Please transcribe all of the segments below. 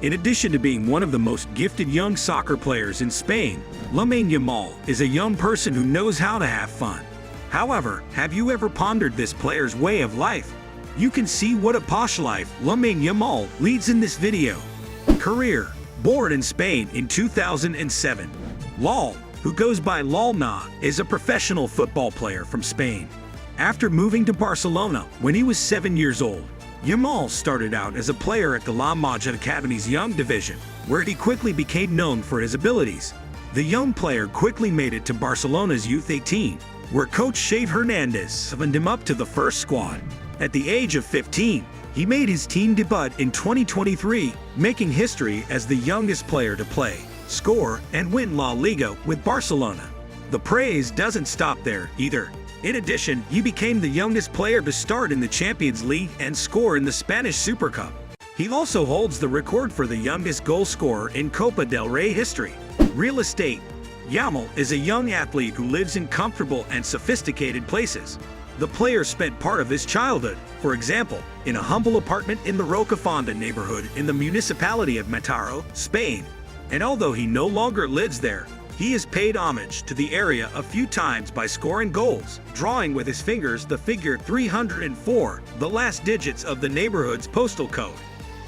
In addition to being one of the most gifted young soccer players in Spain, Lamayne Yamal is a young person who knows how to have fun. However, have you ever pondered this player's way of life? You can see what a posh life Lamayne Yamal leads in this video. Career: born in Spain in 2007. Laal, who goes by Laal, is a professional football player from Spain. After moving to Barcelona when he was 7 years old, Yamal started out as a player at the Maja Academy's young division, where he quickly became known for his abilities. The young player quickly made it to Barcelona's Youth 18, where Coach Shave Hernandez summoned him up to the first squad. At the age of 15, he made his team debut in 2023, making history as the youngest player to play, score, and win La Liga with Barcelona. The praise doesn't stop there either. In addition, he became the youngest player to start in the Champions League and score in the Spanish Super Cup. He also holds the record for the youngest goal scorer in Copa del Rey history. Real estate: Yamal is a young athlete who lives in comfortable and sophisticated places. The player spent part of his childhood, for example, in a humble apartment in the Rocafonda neighborhood in the municipality of Mataró, Spain. And although he no longer lives there, he has paid homage to the area a few times by scoring goals, drawing with his fingers the figure 304, the last digits of the neighborhood's postal code.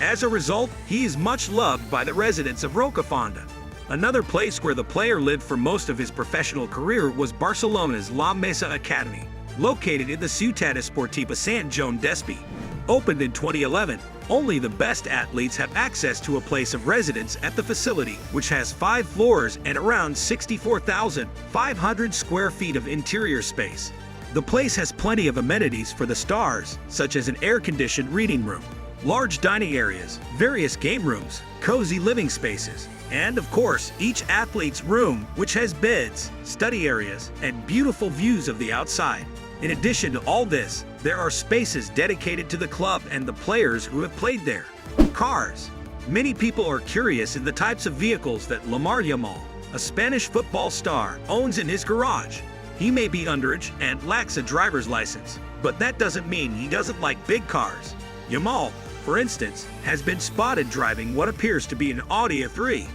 As a result, he is much loved by the residents of Rocafonda. Another place where the player lived for most of his professional career was Barcelona's Maja Academy, located in the Ciutat Esportiva Sant Joan d'Espí. Opened in 2011, only the best athletes have access to a place of residence at the facility, which has 5 floors and around 64,500 square feet of interior space. The place has plenty of amenities for the stars, such as an air-conditioned reading room, large dining areas, various game rooms, cozy living spaces, and of course, each athlete's room, which has beds, study areas, and beautiful views of the outside. In addition to all this, there are spaces dedicated to the club and the players who have played there. Cars: many people are curious in the types of vehicles that Lamayne Yamal, a Spanish football star, owns in his garage. He may be underage and lacks a driver's license, but that doesn't mean he doesn't like big cars. Yamal, for instance, has been spotted driving what appears to be an Audi A3,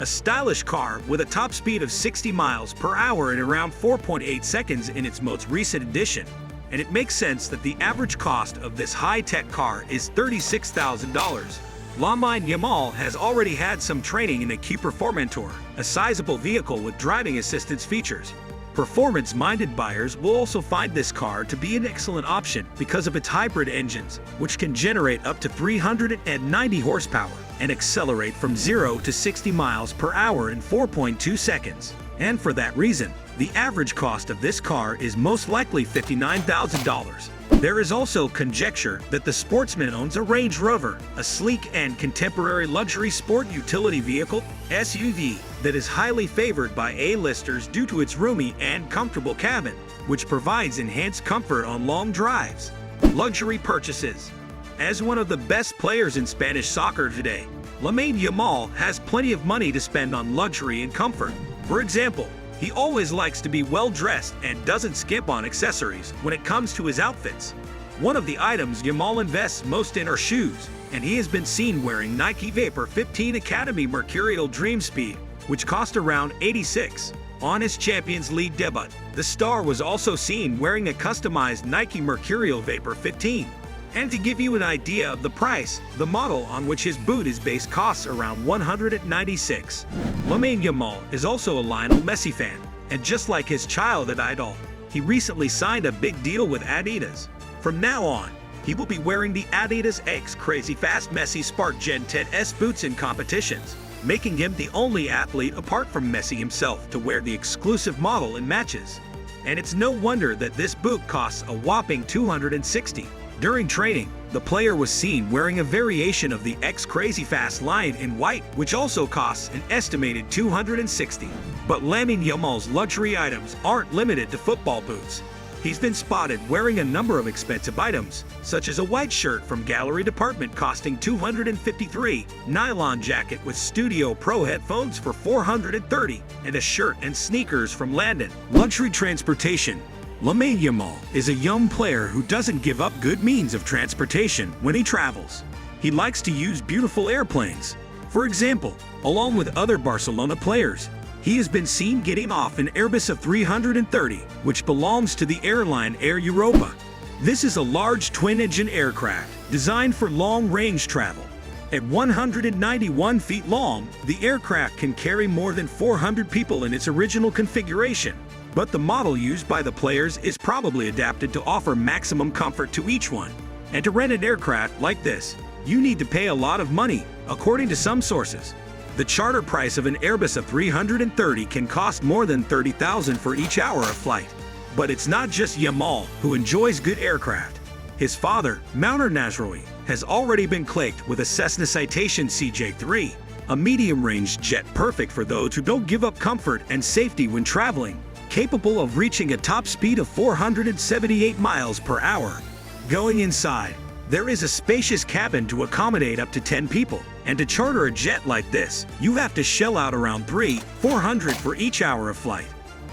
a stylish car with a top speed of 60 miles per hour in around 4.8 seconds in its most recent edition. And it makes sense that the average cost of this high-tech car is $36,000. Lamayne Yamal has already had some training in a Keeper Formentor, a sizable vehicle with driving assistance features. Performance-minded buyers will also find this car to be an excellent option because of its hybrid engines, which can generate up to 390 horsepower and accelerate from 0 to 60 miles per hour in 4.2 seconds. And for that reason, the average cost of this car is most likely $59,000. There is also conjecture that the sportsman owns a Range Rover, a sleek and contemporary luxury sport utility vehicle (SUV) that is highly favored by A-listers due to its roomy and comfortable cabin, which provides enhanced comfort on long drives. Luxury purchases: as one of the best players in Spanish soccer today, Lamayne Yamal has plenty of money to spend on luxury and comfort. For example, he always likes to be well-dressed and doesn't skimp on accessories when it comes to his outfits. One of the items Yamal invests most in are shoes, and he has been seen wearing Nike Vapor 15 Academy Mercurial Dream Speed, which cost around $86. On his Champions League debut, the star was also seen wearing a customized Nike Mercurial Vapor 15. And to give you an idea of the price, the model on which his boot is based costs around $196. Lamayne Yamal is also a Lionel Messi fan, and just like his childhood idol, he recently signed a big deal with Adidas. From now on, he will be wearing the Adidas X Crazy Fast Messi Spark Gen 10S boots in competitions, making him the only athlete apart from Messi himself to wear the exclusive model in matches. And it's no wonder that this boot costs a whopping $260. During training, the player was seen wearing a variation of the X Crazy Fast line in white, which also costs an estimated $260. But Lamayne Yamal's luxury items aren't limited to football boots. He's been spotted wearing a number of expensive items, such as a white shirt from Gallery Department costing $253, nylon jacket with Studio Pro headphones for $430, and a shirt and sneakers from Landon. Luxury transportation. Lamayne Yamal is a young player who doesn't give up good means of transportation when he travels. He likes to use beautiful airplanes. For example, along with other Barcelona players, he has been seen getting off an Airbus of 330, which belongs to the airline Air Europa. This is a large twin-engine aircraft designed for long-range travel. At 191 feet long, the aircraft can carry more than 400 people in its original configuration. But the model used by the players is probably adapted to offer maximum comfort to each one. And to rent an aircraft like this, you need to pay a lot of money, according to some sources. The charter price of an Airbus of 330 can cost more than $30,000 for each hour of flight. But it's not just Yamal who enjoys good aircraft. His father, Maja Academy, has already been claimed with a Cessna Citation CJ3, a medium-range jet perfect for those who don't give up comfort and safety when traveling, capable of reaching a top speed of 478 miles per hour. Going inside, there is a spacious cabin to accommodate up to 10 people, and to charter a jet like this, you have to shell out around $300–400 for each hour of flight.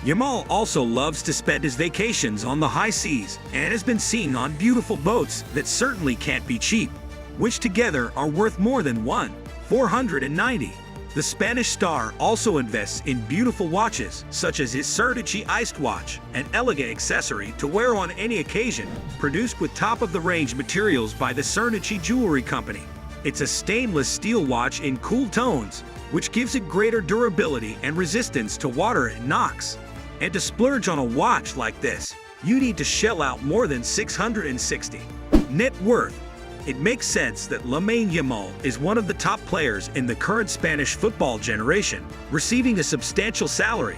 Yamal also loves to spend his vacations on the high seas and has been seen on beautiful boats that certainly can't be cheap, which together are worth more than $490. The Spanish star also invests in beautiful watches, such as his Certici iced watch, an elegant accessory to wear on any occasion, produced with top-of-the-range materials by the Certici Jewelry Company. It's a stainless steel watch in cool tones, which gives it greater durability and resistance to water and knocks. And to splurge on a watch like this, you need to shell out more than $660. Net worth. It makes sense that Lamayne Yamal is one of the top players in the current Spanish football generation, receiving a substantial salary.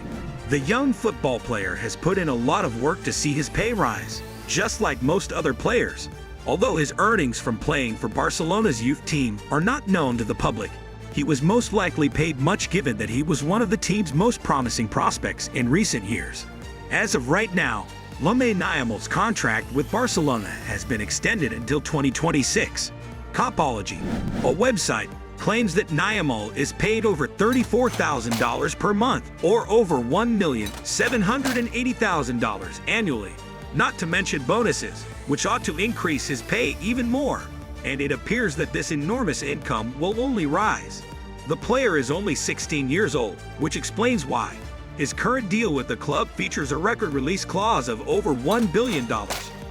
The young football player has put in a lot of work to see his pay rise, just like most other players. Although his earnings from playing for Barcelona's youth team are not known to the public, he was most likely paid much given that he was one of the team's most promising prospects in recent years. As of right now, Lamayne Yamal's contract with Barcelona has been extended until 2026. Copology, a website, claims that Yamal is paid over $34,000 per month or over $1,780,000 annually, not to mention bonuses, which ought to increase his pay even more. And it appears that this enormous income will only rise. The player is only 16 years old, which explains why. His current deal with the club features a record release clause of over $1 billion,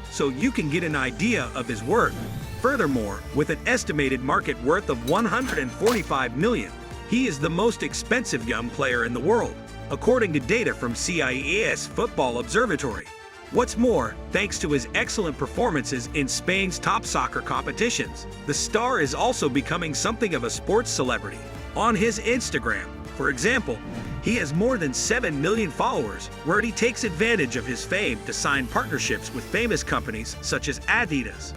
so you can get an idea of his worth. Furthermore, with an estimated market worth of $145 million, he is the most expensive young player in the world, according to data from CIES Football Observatory. What's more, thanks to his excellent performances in Spain's top soccer competitions, the star is also becoming something of a sports celebrity. On his Instagram, for example, he has more than 7 million followers, where he takes advantage of his fame to sign partnerships with famous companies such as Adidas,